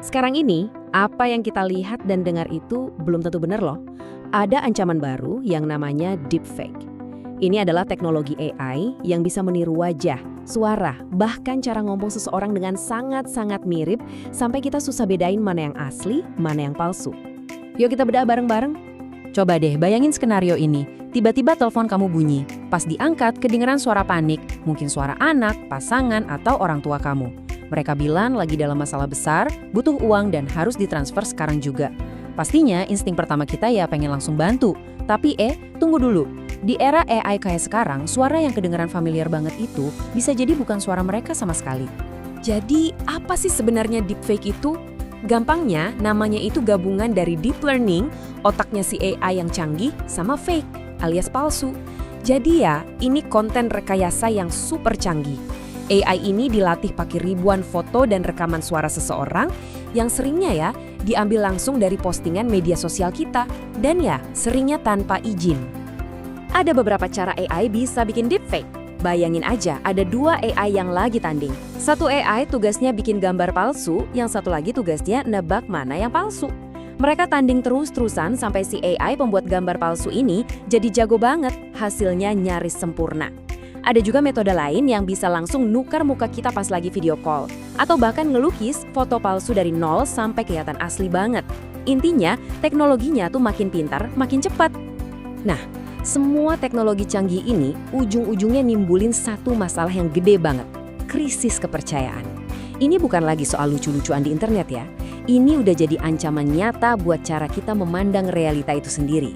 Sekarang ini, apa yang kita lihat dan dengar itu belum tentu benar loh. Ada ancaman baru yang namanya deepfake. Ini adalah teknologi AI yang bisa meniru wajah, suara, bahkan cara ngomong seseorang dengan sangat-sangat mirip sampai kita susah bedain mana yang asli, mana yang palsu. Yuk kita bedah bareng-bareng. Coba deh bayangin skenario ini. Tiba-tiba telepon kamu bunyi. Pas diangkat, kedengeran suara panik. Mungkin suara anak, pasangan, atau orang tua kamu. Mereka bilang lagi dalam masalah besar, butuh uang dan harus ditransfer sekarang juga. Pastinya insting pertama kita ya pengen langsung bantu. Tapi tunggu dulu. Di era AI kayak sekarang, suara yang kedengeran familiar banget itu bisa jadi bukan suara mereka sama sekali. Jadi, apa sih sebenarnya deepfake itu? Gampangnya, namanya itu gabungan dari deep learning, otaknya si AI yang canggih, sama fake, alias palsu. Jadi ya, ini konten rekayasa yang super canggih. AI ini dilatih pakai ribuan foto dan rekaman suara seseorang yang seringnya ya diambil langsung dari postingan media sosial kita. Dan ya, seringnya tanpa izin. Ada beberapa cara AI bisa bikin deepfake. Bayangin aja, ada 2 AI yang lagi tanding. Satu AI tugasnya bikin gambar palsu, yang satu lagi tugasnya nebak mana yang palsu. Mereka tanding terus-terusan sampai si AI pembuat gambar palsu ini jadi jago banget, hasilnya nyaris sempurna. Ada juga metode lain yang bisa langsung nukar muka kita pas lagi video call. Atau bahkan ngelukis foto palsu dari nol sampai kelihatan asli banget. Intinya, teknologinya tuh makin pintar, makin cepat. Nah, semua teknologi canggih ini ujung-ujungnya nimbulin satu masalah yang gede banget, krisis kepercayaan. Ini bukan lagi soal lucu-lucuan di internet ya, ini udah jadi ancaman nyata buat cara kita memandang realita itu sendiri.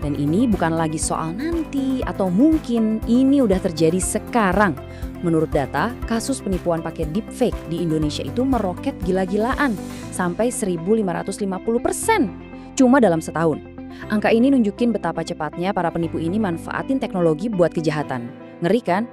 Dan ini bukan lagi soal nanti atau mungkin, ini udah terjadi sekarang. Menurut data, kasus penipuan pakai deepfake di Indonesia itu meroket gila-gilaan, sampai 1.550% cuma dalam setahun. Angka ini nunjukin betapa cepatnya para penipu ini manfaatin teknologi buat kejahatan. Ngeri kan?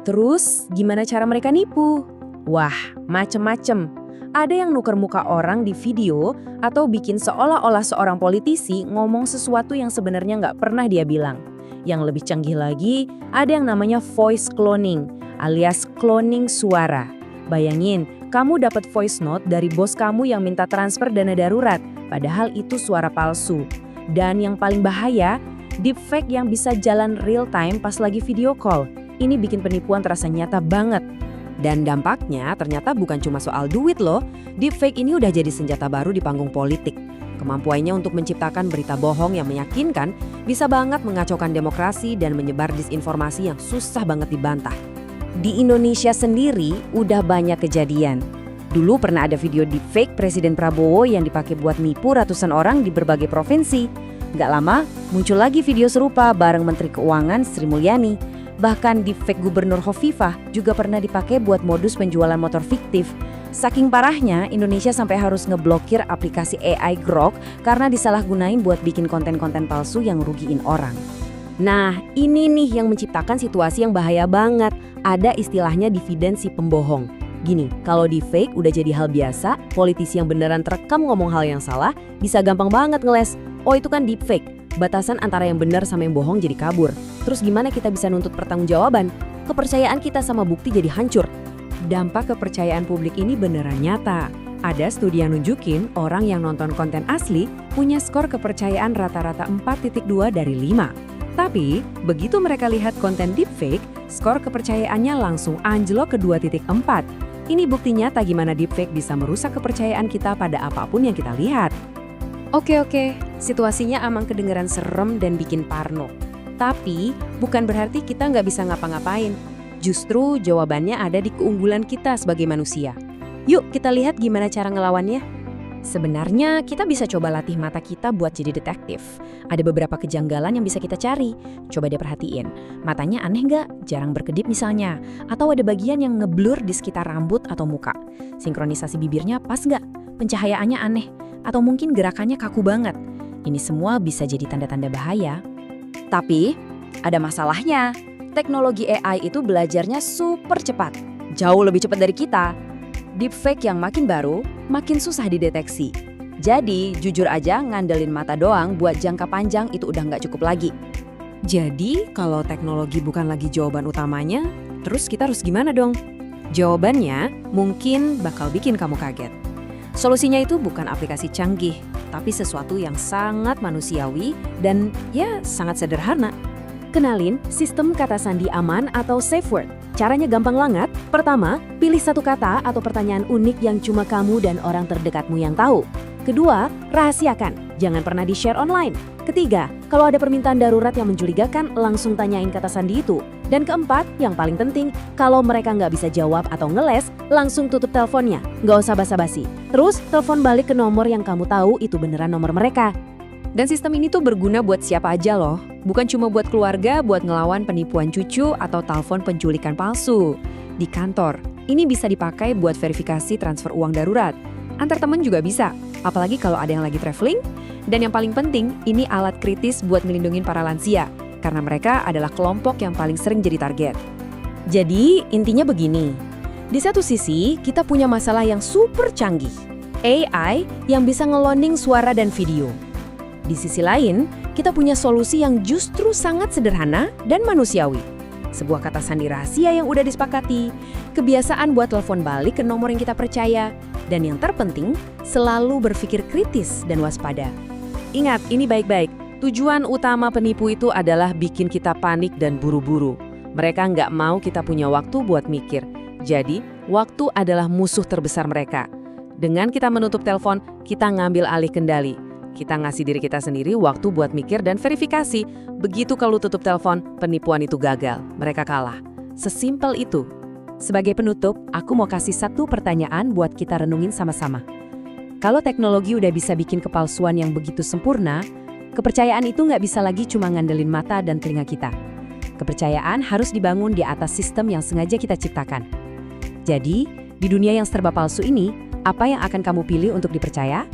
Terus, gimana cara mereka nipu? Wah, macem-macem. Ada yang nuker muka orang di video atau bikin seolah-olah seorang politisi ngomong sesuatu yang sebenarnya nggak pernah dia bilang. Yang lebih canggih lagi, ada yang namanya voice cloning, alias cloning suara. Bayangin, kamu dapat voice note dari bos kamu yang minta transfer dana darurat, padahal itu suara palsu. Dan yang paling bahaya, deepfake yang bisa jalan real time pas lagi video call. Ini bikin penipuan terasa nyata banget. Dan dampaknya ternyata bukan cuma soal duit loh. Deepfake ini udah jadi senjata baru di panggung politik. Kemampuannya untuk menciptakan berita bohong yang meyakinkan bisa banget mengacaukan demokrasi dan menyebar disinformasi yang susah banget dibantah. Di Indonesia sendiri udah banyak kejadian. Dulu pernah ada video deepfake Presiden Prabowo yang dipakai buat nipu ratusan orang di berbagai provinsi. Nggak lama, muncul lagi video serupa bareng Menteri Keuangan Sri Mulyani. Bahkan deepfake Gubernur Hovifah juga pernah dipakai buat modus penjualan motor fiktif. Saking parahnya, Indonesia sampai harus ngeblokir aplikasi AI Grok karena disalahgunain buat bikin konten-konten palsu yang rugiin orang. Nah, ini nih yang menciptakan situasi yang bahaya banget. Ada istilahnya dividen si pembohong. Gini, kalau deepfake udah jadi hal biasa, politisi yang beneran terekam ngomong hal yang salah bisa gampang banget ngeles. Oh itu kan deepfake, batasan antara yang benar sama yang bohong jadi kabur. Terus gimana kita bisa nuntut pertanggungjawaban? Kepercayaan kita sama bukti jadi hancur. Dampak kepercayaan publik ini beneran nyata. Ada studi yang nunjukin orang yang nonton konten asli punya skor kepercayaan rata-rata 4.2 dari 5. Tapi, begitu mereka lihat konten deepfake, skor kepercayaannya langsung anjlok ke 2.4. Ini bukti nyata gimana deepfake bisa merusak kepercayaan kita pada apapun yang kita lihat. Oke, situasinya emang kedengeran serem dan bikin parno. Tapi, bukan berarti kita nggak bisa ngapa-ngapain. Justru jawabannya ada di keunggulan kita sebagai manusia. Yuk kita lihat gimana cara ngelawannya. Sebenarnya kita bisa coba latih mata kita buat jadi detektif. Ada beberapa kejanggalan yang bisa kita cari. Coba deh perhatiin, matanya aneh nggak? Jarang berkedip misalnya. Atau ada bagian yang ngeblur di sekitar rambut atau muka. Sinkronisasi bibirnya pas nggak? Pencahayaannya aneh. Atau mungkin gerakannya kaku banget. Ini semua bisa jadi tanda-tanda bahaya. Tapi, ada masalahnya. Teknologi AI itu belajarnya super cepat. Jauh lebih cepat dari kita. Deepfake yang makin baru, makin susah dideteksi. Jadi, jujur aja ngandelin mata doang buat jangka panjang itu udah nggak cukup lagi. Jadi, kalau teknologi bukan lagi jawaban utamanya, terus kita harus gimana dong? Jawabannya mungkin bakal bikin kamu kaget. Solusinya itu bukan aplikasi canggih, tapi sesuatu yang sangat manusiawi dan ya sangat sederhana. Kenalin sistem kata sandi aman atau safe word. Caranya gampang banget. Pertama, pilih satu kata atau pertanyaan unik yang cuma kamu dan orang terdekatmu yang tahu. Kedua, rahasiakan. Jangan pernah di-share online. Ketiga, kalau ada permintaan darurat yang mencurigakan, langsung tanyain kata sandi itu. Dan keempat, yang paling penting, kalau mereka nggak bisa jawab atau ngeles, langsung tutup teleponnya. Nggak usah basa-basi. Terus, telepon balik ke nomor yang kamu tahu itu beneran nomor mereka. Dan sistem ini tuh berguna buat siapa aja loh. Bukan cuma buat keluarga, buat ngelawan penipuan cucu atau telepon penculikan palsu. Di kantor, ini bisa dipakai buat verifikasi transfer uang darurat. Antar temen juga bisa, apalagi kalau ada yang lagi traveling. Dan yang paling penting, ini alat kritis buat ngelindungin para lansia, karena mereka adalah kelompok yang paling sering jadi target. Jadi, intinya begini. Di satu sisi, kita punya masalah yang super canggih. AI yang bisa ngeloading suara dan video. Di sisi lain, kita punya solusi yang justru sangat sederhana dan manusiawi. Sebuah kata sandi rahasia yang udah disepakati, kebiasaan buat telepon balik ke nomor yang kita percaya, dan yang terpenting, selalu berpikir kritis dan waspada. Ingat, ini baik-baik. Tujuan utama penipu itu adalah bikin kita panik dan buru-buru. Mereka nggak mau kita punya waktu buat mikir. Jadi, waktu adalah musuh terbesar mereka. Dengan kita menutup telepon, kita ngambil alih kendali. Kita ngasih diri kita sendiri waktu buat mikir dan verifikasi. Begitu kalau tutup telepon, penipuan itu gagal. Mereka kalah. Sesimpel itu. Sebagai penutup, aku mau kasih satu pertanyaan buat kita renungin sama-sama. Kalau teknologi udah bisa bikin kepalsuan yang begitu sempurna, kepercayaan itu nggak bisa lagi cuma ngandelin mata dan telinga kita. Kepercayaan harus dibangun di atas sistem yang sengaja kita ciptakan. Jadi, di dunia yang serba palsu ini, apa yang akan kamu pilih untuk dipercaya?